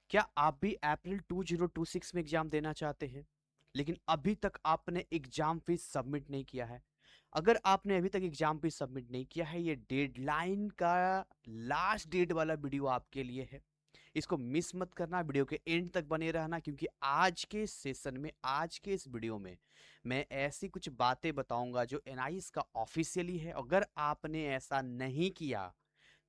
क्या आप भी अप्रैल 2026 में एग्जाम देना चाहते हैं लेकिन अभी तक आपने एग्जाम फीस सबमिट नहीं किया है? अगर आपने अभी तक एग्जाम फीस सबमिट नहीं किया है, ये डेडलाइन का लास्ट डेट वाला वीडियो आपके लिए है। इसको मिस मत करना, वीडियो के एंड तक बने रहना, क्योंकि आज के सेशन में, आज के इस वीडियो में मैं ऐसी कुछ बातें बताऊंगा जो एनआईएस का ऑफिशियली है। अगर आपने ऐसा नहीं किया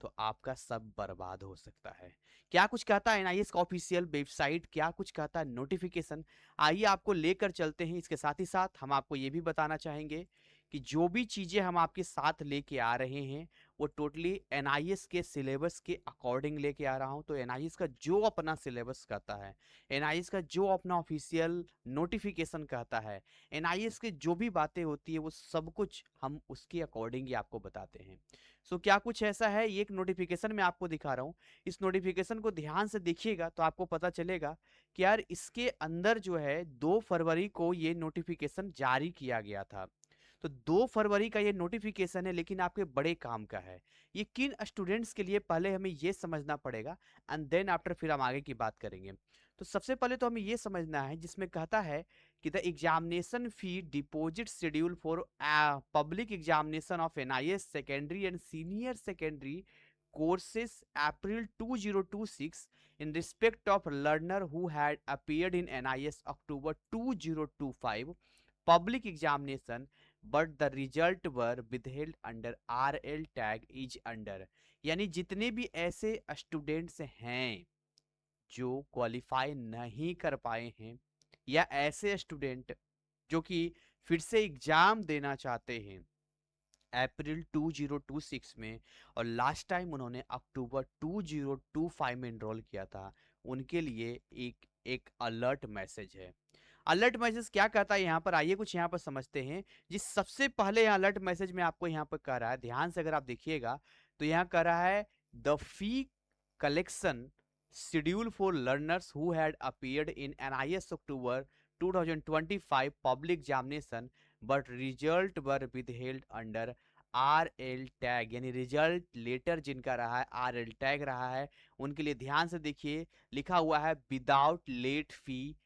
तो आपका सब बर्बाद हो सकता है। क्या कुछ कहता है एनआईएस का ऑफिशियल वेबसाइट, क्या कुछ कहता है नोटिफिकेशन, आइए आपको लेकर चलते हैं। इसके साथ ही साथ हम आपको ये भी बताना चाहेंगे कि जो भी चीजें हम आपके साथ लेके आ रहे हैं वो टोटली एनआईएस के सिलेबस के अकॉर्डिंग लेके आ रहा हूं। तो एनआईएस का जो अपना सिलेबस कहता है, एनआईएस का जो अपना ऑफिशियल नोटिफिकेशन कहता है, एनआईएस की जो भी बातें होती है वो सब कुछ हम उसके अकॉर्डिंग ही आपको बताते हैं। सो क्या कुछ ऐसा है, ये एक नोटिफिकेशन मैं आपको दिखा रहा हूँ। इस नोटिफिकेशन को ध्यान से देखिएगा तो आपको पता चलेगा कि यार इसके अंदर जो है 2 फरवरी को ये नोटिफिकेशन जारी किया गया था। तो 2 फरवरी का ये नोटिफिकेशन है, लेकिन आपके बड़े काम का है। ये किन स्टूडेंट्स के लिए, पहले हमें ये समझना पड़ेगा, एंड देन आफ्टर फिर हम आगे की बात करेंगे। तो सबसे पहले तो हमें ये समझना है, जिसमें कहता है कि the examination fee deposit schedule for public examination of NIS secondary and senior secondary courses April 2026 in respect of learner who had appeared in NIS October 2025 public examination but the result were withheld under RL tag is under। यानी जितने भी ऐसे students हैं जो qualify नहीं कर पाए हैं, या ऐसे स्टूडेंट जो कि फिर से एग्जाम देना चाहते हैं अप्रैल 2026 में, और लास्ट टाइम उन्होंने अक्टूबर 2025 में एनरोल किया था, उनके लिए एक एक अलर्ट मैसेज है। अलर्ट मैसेज क्या कहता है यहाँ पर, आइए कुछ यहाँ पर समझते हैं। जिस सबसे पहले यहाँ अलर्ट मैसेज में आपको यहाँ पर कह रहा है, ध्यान से अगर आप देखिएगा तो यहाँ कह रहा है the fee collection schedule for learners who had appeared in NIS October 2025 public examination but result were withheld under R L tag, यानी रिजल्ट लेटर जिनका रहा है आर एल टैग रहा है, उनके लिए ध्यान से देखिए लिखा हुआ है विदाउट लेट फी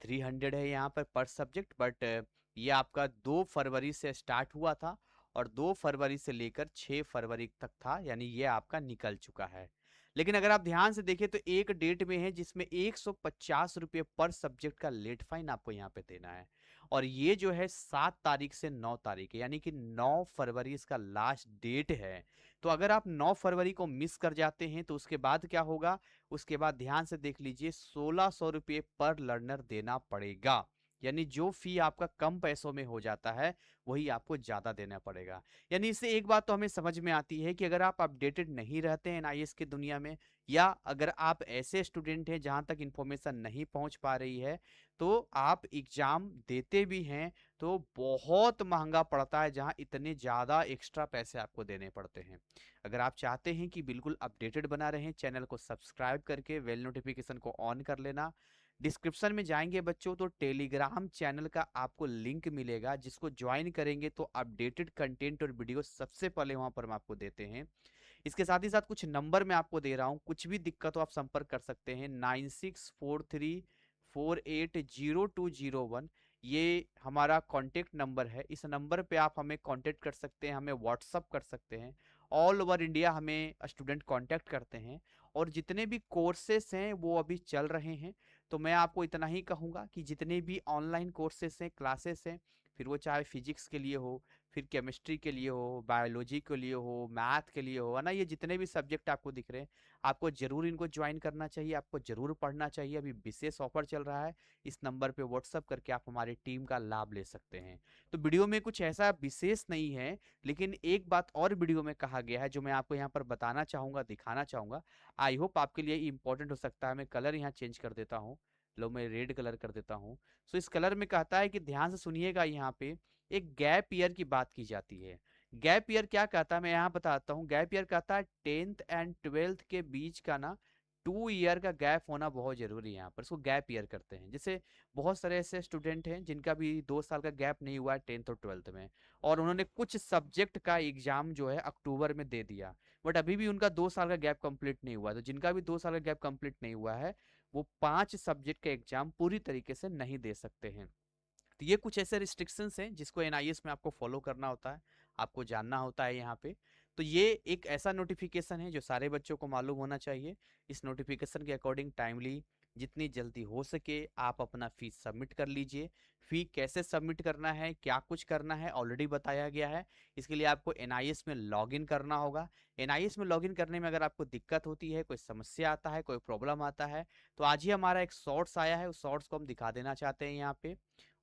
300 है यहाँ पर सब्जेक्ट। बट ये आपका 2 फरवरी से स्टार्ट हुआ था और 2 फरवरी से लेकर 6 फरवरी तक था, यानी ये आपका निकल चुका है। लेकिन अगर आप ध्यान से देखें तो एक डेट में है जिसमें 150 रुपये पर सब्जेक्ट का लेट फाइन आपको यहाँ पे देना है, और ये जो है 7 तारीख से 9 तारीख है, यानी कि 9 फरवरी इसका लास्ट डेट है। तो अगर आप 9 फरवरी को मिस कर जाते हैं तो उसके बाद क्या होगा, उसके बाद ध्यान से देख लीजिए 1600 रुपये पर लर्नर देना पड़ेगा। यानी जो फी आपका कम पैसों में हो जाता है वही आपको ज्यादा देना पड़ेगा। यानी इससे एक बात तो हमें समझ में आती है कि अगर आप अपडेटेड नहीं रहते हैं एनआईएस की दुनिया में, या अगर आप ऐसे स्टूडेंट हैं जहां तक इंफॉर्मेशन नहीं पहुंच पा रही है, तो आप एग्जाम देते भी हैं तो बहुत महंगा पड़ता है, जहां इतने ज्यादा एक्स्ट्रा पैसे आपको देने पड़ते हैं। अगर आप चाहते हैं कि बिल्कुल अपडेटेड बना रहें, चैनल को सब्सक्राइब करके बेल नोटिफिकेशन को ऑन कर लेना। डिस्क्रिप्शन में जाएंगे बच्चों तो टेलीग्राम चैनल का आपको लिंक मिलेगा, जिसको ज्वाइन करेंगे तो अपडेटेड कंटेंट और वीडियो सबसे पहले वहां पर हम आपको देते हैं। इसके साथ ही साथ कुछ नंबर मैं आपको दे रहा हूं, कुछ भी दिक्कत हो आप संपर्क कर सकते हैं 9643480201। ये हमारा कांटेक्ट नंबर है, इस नंबर पे आप हमें कांटेक्ट कर सकते हैं, हमें व्हाट्सअप कर सकते हैं। ऑल ओवर इंडिया हमें स्टूडेंट कांटेक्ट करते हैं, और जितने भी कोर्सेस हैं वो अभी चल रहे हैं। तो मैं आपको इतना ही कहूँगा कि जितने भी ऑनलाइन कोर्सेस हैं, क्लासेस हैं, फिर वो चाहे फिजिक्स के लिए हो, फिर केमिस्ट्री के लिए हो, बायोलॉजी के लिए हो, मैथ के लिए हो, है ना, ये जितने भी सब्जेक्ट आपको दिख रहे हैं, आपको जरूर इनको ज्वाइन करना चाहिए, आपको जरूर पढ़ना चाहिए। अभी विशेष ऑफर चल रहा है, इस नंबर पे व्हाट्सअप करके आप हमारी टीम का लाभ ले सकते हैं। तो वीडियो में कुछ ऐसा विशेष नहीं है, लेकिन एक बात और वीडियो में कहा गया है जो मैं आपको यहाँ पर बताना चाहूंगा, दिखाना चाहूंगा। आई होप आपके लिए इंपॉर्टेंट हो सकता है। मैं कलर यहाँ चेंज कर देता हूँ, लो मैं रेड कलर कर देता हूँ। सो इस कलर में कहता है कि ध्यान से सुनिएगा, यहाँ पे एक गैप ईयर की बात की जाती है। गैप ईयर क्या कहता है मैं यहाँ बताता हूँ। गैप ईयर कहता है 10th एंड 12th के बीच का ना 2 ईयर का गैप होना बहुत ज़रूरी है यहाँ पर, इसको गैप ईयर करते हैं। जैसे बहुत सारे ऐसे स्टूडेंट हैं जिनका भी 2 साल का गैप नहीं हुआ है 10th और 12th में, और उन्होंने कुछ सब्जेक्ट का एग्जाम जो है अक्टूबर में दे दिया, बट अभी भी उनका 2 साल का गैप कंप्लीट नहीं हुआ। तो जिनका भी 2 साल का गैप कंप्लीट नहीं हुआ है, वो 5 सब्जेक्ट का एग्जाम पूरी तरीके से नहीं दे सकते हैं। तो ये कुछ ऐसे रिस्ट्रिक्शंस हैं जिसको एनआईएस में आपको फॉलो करना होता है, आपको जानना होता है यहाँ पे। तो ये एक ऐसा नोटिफिकेशन है जो सारे बच्चों को मालूम होना चाहिए। इस नोटिफिकेशन के अकॉर्डिंग टाइमली जितनी जल्दी हो सके आप अपना फीस सबमिट कर लीजिए। फी कैसे सबमिट करना है, क्या कुछ करना है, ऑलरेडी बताया गया है। इसके लिए आपको एनआईएस में लॉगिन करना होगा। एनआईएस में लॉगिन करने में अगर आपको दिक्कत होती है, कोई समस्या आता है, कोई प्रॉब्लम आता है, तो आज ही हमारा एक शॉर्ट्स आया है, उस शॉर्ट्स को हम दिखा देना चाहते हैं यहाँ पे,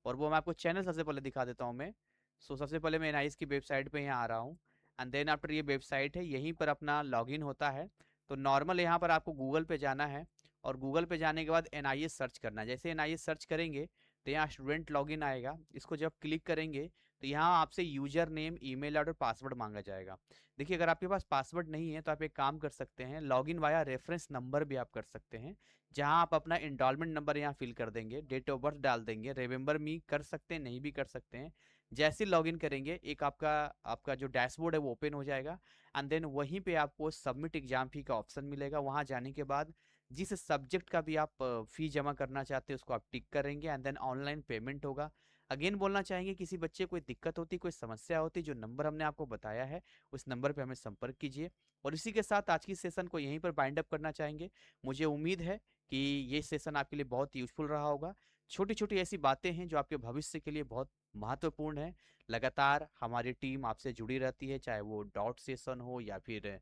और वो मैं आपको चैनल सबसे पहले दिखा देता हूँ मैं। सबसे पहले मैं एनआईएस की वेबसाइट पे यहाँ आ रहा हूँ, एंड देन आफ्टर ये वेबसाइट है, यहीं पर अपना लॉगिन होता है। तो नॉर्मल यहाँ पर आपको गूगल पे जाना है, और गूगल पे जाने के बाद एनआईएस सर्च करना है। जैसे एनआईएस सर्च करेंगे तो यहाँ स्टूडेंट लॉगिन आएगा, इसको जब क्लिक करेंगे तो यहाँ आपसे यूजर नेम, ईमेल और पासवर्ड मांगा जाएगा। देखिए अगर आपके पास पासवर्ड नहीं है तो आप एक काम कर सकते हैं, लॉगिन वाया रेफरेंस नंबर भी आप कर सकते हैं, जहां आप अपना एनरोलमेंट नंबर यहाँ फिल कर देंगे, डेट ऑफ बर्थ डाल देंगे, रिमेंबर मी कर सकते हैं, नहीं भी कर सकते हैं। जैसे लॉगिन करेंगे एक आपका आपका जो डैशबोर्ड है वो ओपन हो जाएगा, एंड देन वहीं पे आपको सबमिट एग्जाम फी का ऑप्शन मिलेगा। वहां जाने के बाद जिस सब्जेक्ट का भी आप फी जमा करना चाहते हैं उसको आप टिक करेंगे, एंड देन ऑनलाइन पेमेंट होगा। अगेन बोलना चाहेंगे, किसी बच्चे कोई दिक्कत होती, कोई समस्या होती, जो नंबर हमने आपको बताया है उस नंबर पे हमें संपर्क कीजिए। और इसी के साथ आज की सेशन को यहीं पर बाइंड अप करना चाहेंगे। मुझे उम्मीद है कि ये सेशन आपके लिए बहुत यूजफुल रहा होगा। छोटी छोटी ऐसी बातें हैं जो आपके भविष्य के लिए बहुत महत्वपूर्ण है। लगातार हमारी टीम आपसे जुड़ी रहती है, चाहे वो डॉट सेशन हो या फिर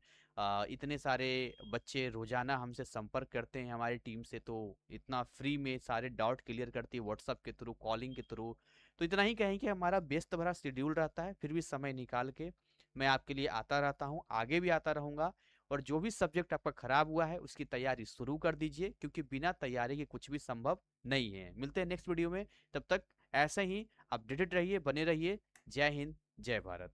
इतने सारे बच्चे रोजाना हमसे संपर्क करते हैं हमारी टीम से, तो इतना फ्री में सारे डाउट क्लियर करती है व्हाट्सअप के थ्रू, कॉलिंग के थ्रू। तो इतना ही कहें कि हमारा व्यस्त भरा शेड्यूल रहता है, फिर भी समय निकाल के मैं आपके लिए आता रहता हूँ, आगे भी आता रहूँगा। और जो भी सब्जेक्ट आपका खराब हुआ है उसकी तैयारी शुरू कर दीजिए, क्योंकि बिना तैयारी के कुछ भी संभव नहीं है। मिलते हैं नेक्स्ट वीडियो में, तब तक ऐसे ही अपडेटेड रहिए, बने रहिए। जय हिंद, जय भारत।